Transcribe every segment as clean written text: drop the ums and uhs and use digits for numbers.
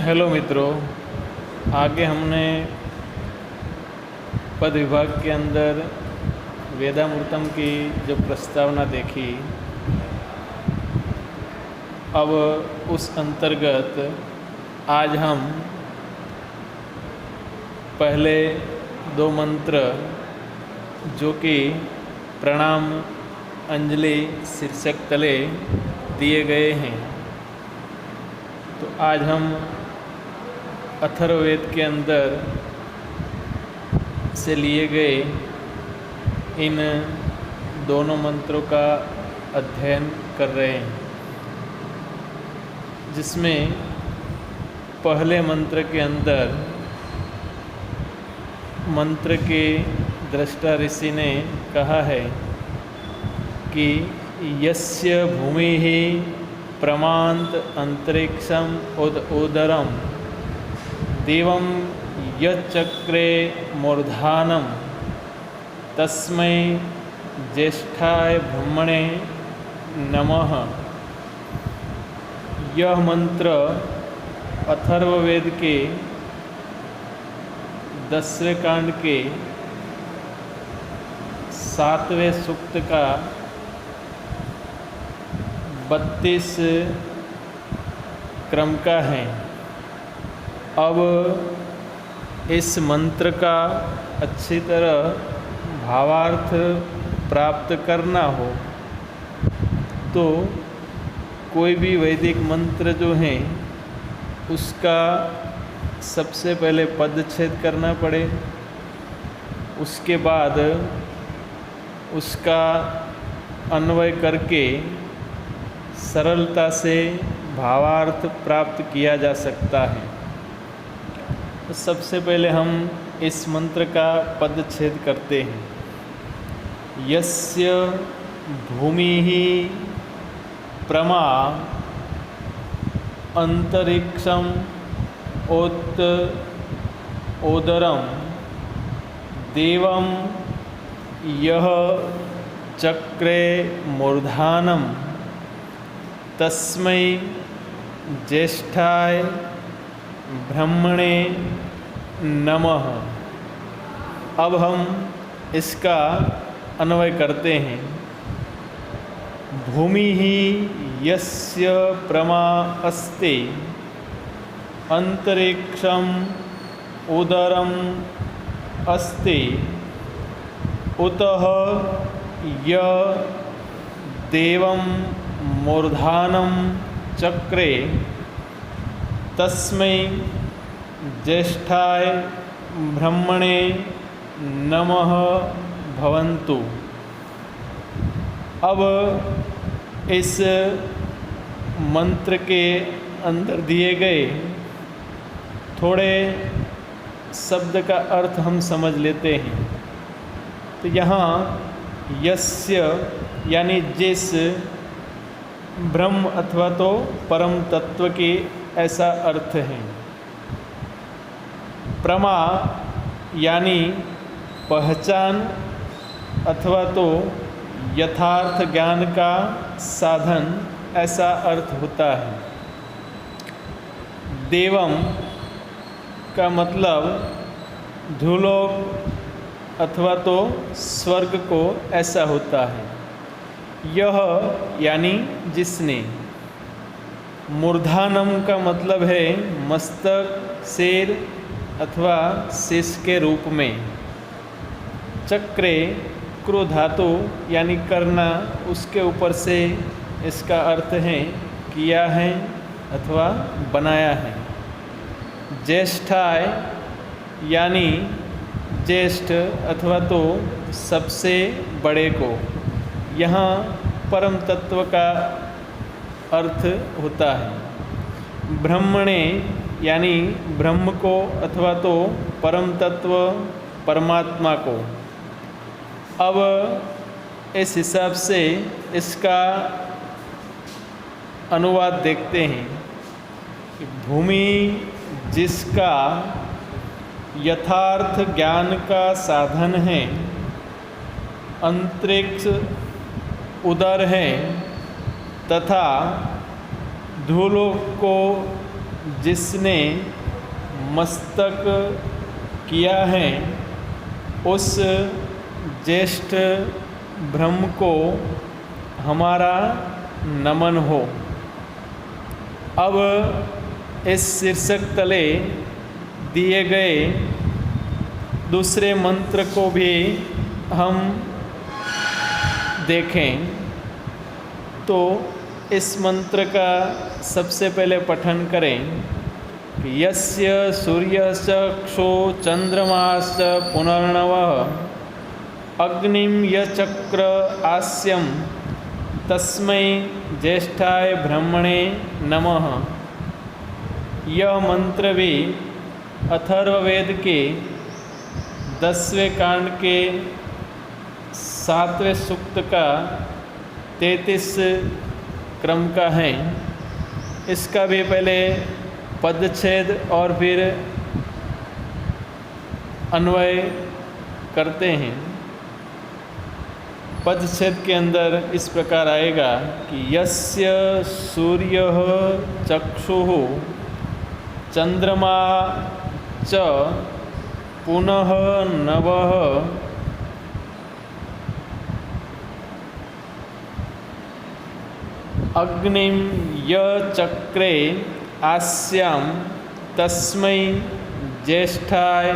Hello मित्रों, आगे हमने पद विभाग के अंदर वेदामृतम की जो प्रस्तावना देखी, अब उस अंतर्गत आज हम पहले दो मंत्र जो कि प्रणाम अंजलि शीर्षक तले दिए गए हैं, तो आज हम अथर्ववेद के अंदर से लिए गए इन दोनों मंत्रों का अध्ययन कर रहे हैं, जिसमें पहले मंत्र के अंदर मंत्र के दृष्टा ऋषि ने कहा है कि यस्य भूमिः प्रमांत अंतरिक्षम उदरम देवं यच्चक्रे मूर्धानम तस्मै ज्येष्ठाय ब्रह्मणे नमः। यह मंत्र अथर्ववेद के 10वें कांड के 7वें सूक्त का 32 क्रम का है। अब इस मंत्र का अच्छी तरह भावार्थ प्राप्त करना हो तो कोई भी वैदिक मंत्र जो है उसका सबसे पहले पदच्छेद करना पड़े, उसके बाद उसका अन्वय करके सरलता से भावार्थ प्राप्त किया जा सकता है। तो सबसे पहले हम इस मंत्र का पदच्छेद करते हैं। यस्य भूमिः प्रमा अंतरिक्षम ओदरम देवं यः चक्रे मूर्धानम तस्मै ज्येष्ठाय ब्रह्मणे नमः। अब हम इसका अन्वय करते हैं। भूमि ही यस्य प्रमा अस्ति अंतरिक्षम उदरम अस्ति उतः य देवं मूर्धानं चक्रे तस्मै ज्येष्ठाय ब्रह्मणे नमः भवन्तु। अब इस मंत्र के अंदर दिए गए थोड़े शब्द का अर्थ हम समझ लेते हैं। तो यहाँ यस्य यानी जिस ब्रह्म अथवा तो परम तत्व के ऐसा अर्थ है। प्रमा यानी पहचान अथवा तो यथार्थ ज्ञान का साधन, ऐसा अर्थ होता है। देवम का मतलब धूलोक अथवा तो स्वर्ग को, ऐसा होता है। यह यानी जिसने। मूर्धानम का मतलब है मस्तक, शेर अथवा शेष के रूप में। चक्रे क्रो धातु यानी करना, उसके ऊपर से इसका अर्थ है किया है अथवा बनाया है। ज्येष्ठाय यानी ज्येष्ठ अथवा तो सबसे बड़े को। यहाँ परम तत्व का अर्थ होता है। ब्रह्मणे यानी ब्रह्म को अथवा तो परम तत्व परमात्मा को। अब इस हिसाब से इसका अनुवाद देखते हैं कि भूमि जिसका यथार्थ ज्ञान का साधन है, अंतरिक्ष उदर है तथा धूलोक को जिसने मस्तक किया है उस ज्येष्ठ ब्रह्म को हमारा नमन हो। अब इस शीर्षक तले दिए गए दूसरे मंत्र को भी हम देखें तो इस मंत्र का सबसे पहले पठन करें कि यस्य सूर्यश्चक्षो चंद्रमाश्च पुनर्नवः अग्निं यचक्र आस्यं तस्मै ज्येष्ठाय ब्रह्मणे नमः। यह मंत्र भी अथर्ववेद के 10वें कांड के 7वें सूक्त का 33 क्रम का है। इसका भी पहले पदच्छेद और फिर अन्वय करते हैं। पदच्छेद के अंदर इस प्रकार आएगा कि यस्य सूर्यः चक्षुः चंद्रमा च पुनः नवः अग्निं यचक्रे आस्यां तस्मै ज्येष्ठाय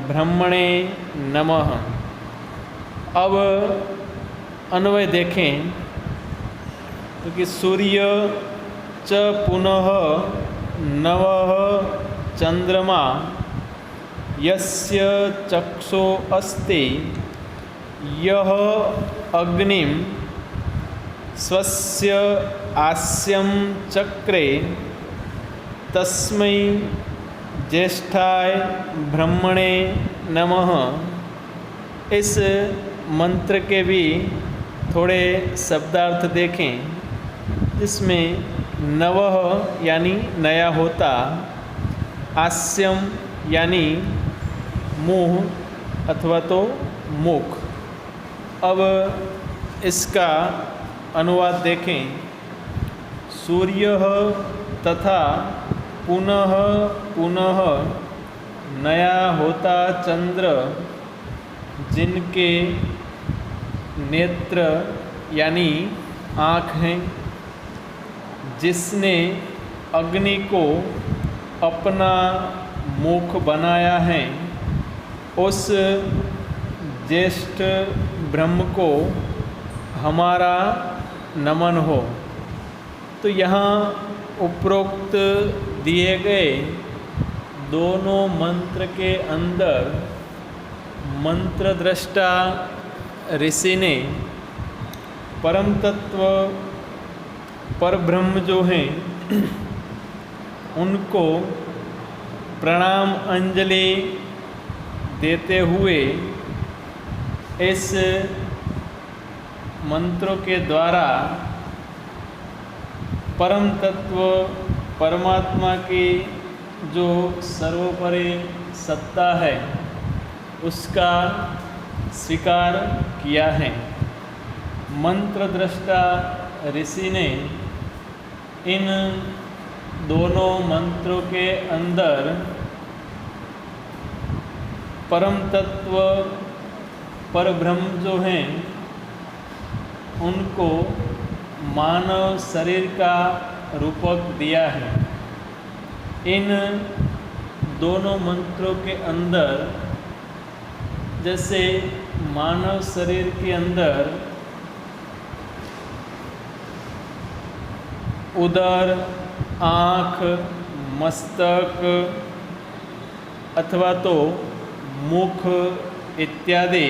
ब्रह्मणे नमः। अब अन्वय देखें तो कि सूर्य च पुनः नवः चंद्रमा यस्य चक्षो अस्ति यः अग्निं स्वस्य आस्यं चक्रे तस्मै ज्येष्ठाय ब्रह्मणे नमः। इस मंत्र के भी थोड़े शब्दार्थ देखें, जिसमें नवः यानी नया होता, आस्यम यानी मुँह अथवा तो मुख। अब इसका अनुवाद देखें। सूर्य तथा पुनः पुनः नया होता चंद्र, जिनके नेत्र यानी आँख हैं, जिसने अग्नि को अपना मुख बनाया है, उस ज्येष्ठ ब्रह्म को हमारा नमन हो। तो यहाँ उपरोक्त दिए गए दोनों मंत्र के अंदर मंत्र दृष्टा ऋषि ने परम तत्व पर ब्रह्म जो हैं उनको प्रणाम अंजलि देते हुए इस मंत्रों के द्वारा परम तत्व परमात्मा की जो सर्वोपरि सत्ता है उसका स्वीकार किया है। मंत्र दृष्टा ऋषि ने इन दोनों मंत्रों के अंदर परम तत्व पर ब्रह्म जो हैं उनको मानव शरीर का रूपक दिया है। इन दोनों मंत्रों के अंदर जैसे मानव शरीर के अंदर उदर, आँख, मस्तक अथवा तो मुख इत्यादि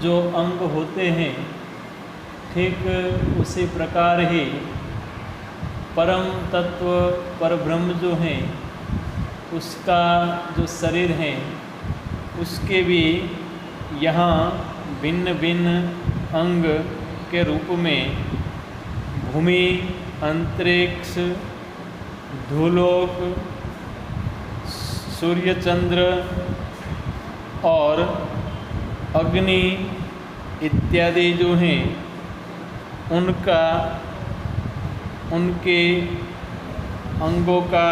जो अंग होते हैं, ठीक उसी प्रकार ही परम तत्व पर ब्रह्म जो हैं उसका जो शरीर है उसके भी यहाँ भिन्न भिन्न अंग के रूप में भूमि, अंतरिक्ष, धूलोक, सूर्य, चंद्र और अग्नि इत्यादि जो हैं उनके अंगों का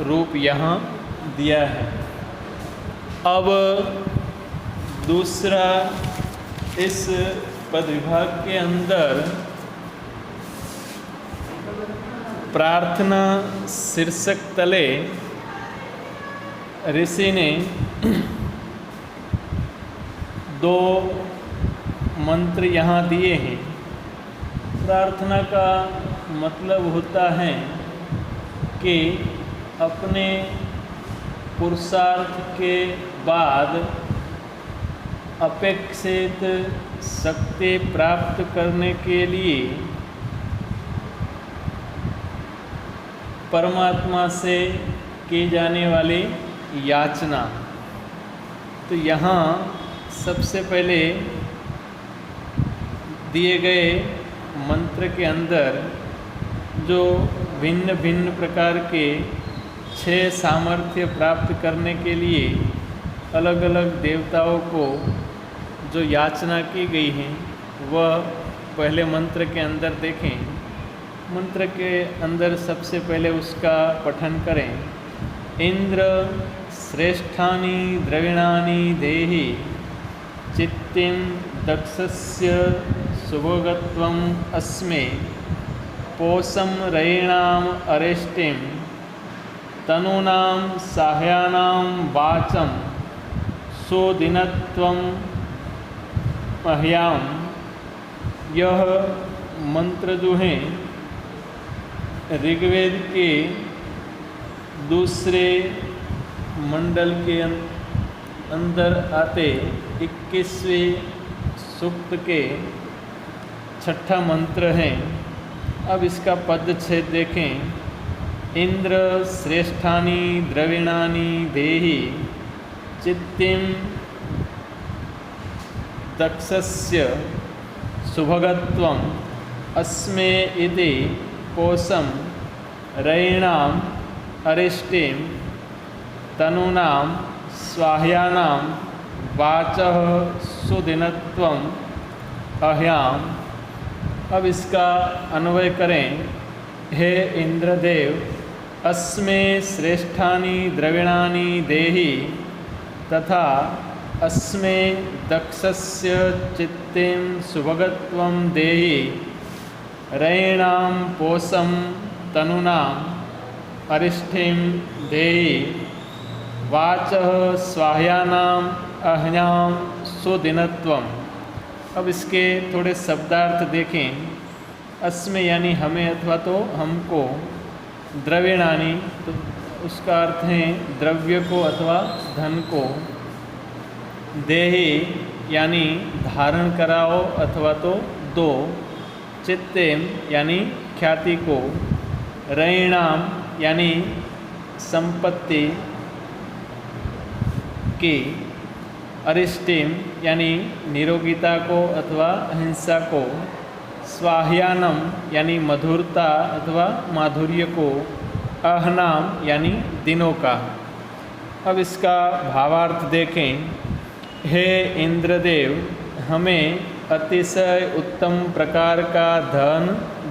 रूप यहाँ दिया है। अब दूसरा, इस पद विभाग के अंदर प्रार्थना शीर्षक तले ऋषि ने 2 मंत्र यहाँ दिए हैं। प्रार्थना का मतलब होता है कि अपने पुरुषार्थ के बाद अपेक्षित शक्ति प्राप्त करने के लिए परमात्मा से की जाने वाली याचना। तो यहाँ सबसे पहले दिए गए मंत्र के अंदर जो भिन्न भिन्न प्रकार के 6 सामर्थ्य प्राप्त करने के लिए अलग अलग देवताओं को जो याचना की गई है, वह पहले मंत्र के अंदर देखें। मंत्र के अंदर सबसे पहले उसका पठन करें। इंद्र श्रेष्ठानि द्रविणानि देहि चित्तिं दक्षस्य सुभोगत्वम् अस्मे पोषं रयिणाम् अरिष्टिं तनूनां साह्यानां वाचं सुदिनत्वम् मह्याम। यह मंत्र जो है ऋग्वेद के दूसरे मंडल के अंदर आते 21वें सूक्त के 6ठा मंत्र है। अब इसका पदच्छेद देखें। इंद्र श्रेष्ठानि द्रविणानि देहि चित्तिं दक्षस्य सुभगत्वम् अस्मे इति पोषं रयिणाम् अरिष्टिं तनूनां स्वाह्यानां वाचः सुदिनत्वम् अह्याम्। अब इसका अन्वय करें। हे इंद्रदेव, अस्मे श्रेष्ठानि द्रविणानि देहि तथा अस्मे दक्षस्य चित्तिं सुभगत्वं देहि रयिणां पोषं तनूनां अरिष्टिं देहि वाचः स्वाह्यानां अह्यां सुदिनत्वम्। अब इसके थोड़े शब्दार्थ देखें। अस्मे यानी हमें अथवा तो हमको, द्रविणानि तो उसका अर्थ है द्रव्य को अथवा धन को, देहि यानी धारण कराओ अथवा तो दो, चित्तेम यानी ख्याति को, रयिणाम यानी संपत्ति की, अरिष्टिम यानी निरोगिता को अथवा अहिंसा को, स्वाह्यानम यानी मधुरता अथवा माधुर्य को, अहनाम यानी दिनों का। अब इसका भावार्थ देखें। हे इंद्रदेव, हमें अतिशय उत्तम प्रकार का धन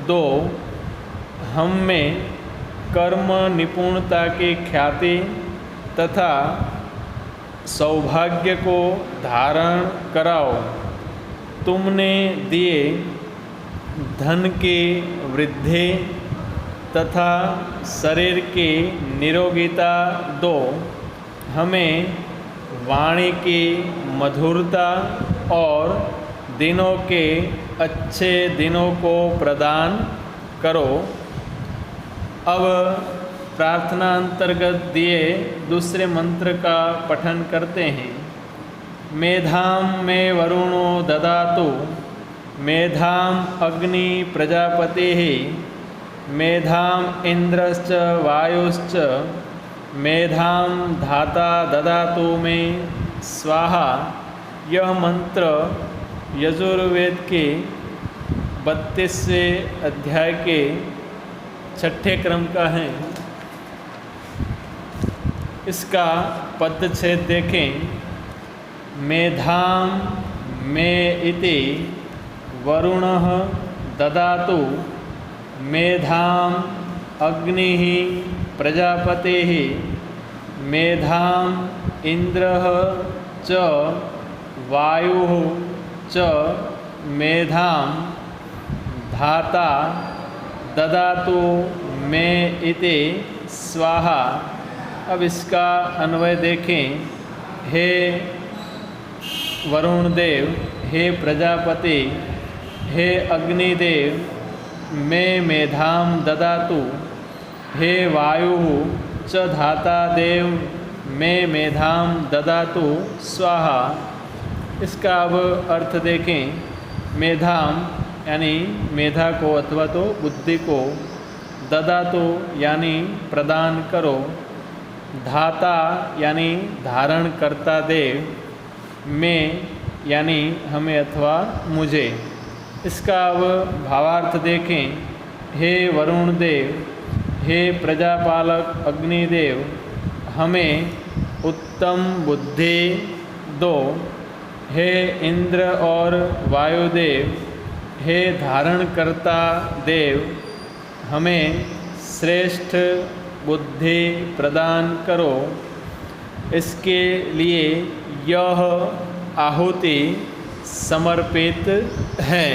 दो, हम में कर्म निपुणता की ख्याति तथा सौभाग्य को धारण कराओ। तुमने दिए धन की वृद्धि तथा शरीर की निरोगिता दो, हमें वाणी की मधुरता और दिनों के अच्छे दिनों को प्रदान करो। अब प्रार्थना अंतर्गत दिए दूसरे मंत्र का पठन करते हैं। मेधाम मे वरुणो ददातु, मेधाम अग्नि प्रजापतिः, मेधाम इंद्रश्च वायुश्च, मेधाम धाता ददातु मे स्वाहा। यह मंत्र यजुर्वेद के 32वें अध्याय के 6ठे क्रम का है। इसका पदच्छेद देखें। मेधाम मे इति वरुणः ददातु, मेधाम अग्नि प्रजापते मेधाम इंद्र च वायु च मेधाम धाता ददातु मे इति स्वाहा। अब इसका अन्वय देखें। हे वरुण देव, हे प्रजापति, हे अग्निदेव, मे मेधाम ददातु, हे वायु च धाता देव, मे मेधाम ददातु स्वाहा। इसका अब अर्थ देखें। मेधाम यानी मेधा को अथवा तो बुद्धि को, ददातु यानी प्रदान करो, धाता यानी धारण करता देव, में यानी हमें अथवा मुझे। इसका अब भावार्थ देखें। हे वरुण देव, हे प्रजापालक अग्निदेव, हमें उत्तम बुद्धि दो। हे इंद्र और वायुदेव, हे धारण करता देव, हमें श्रेष्ठ बुद्धि प्रदान करो। इसके लिए यह आहुति समर्पित है।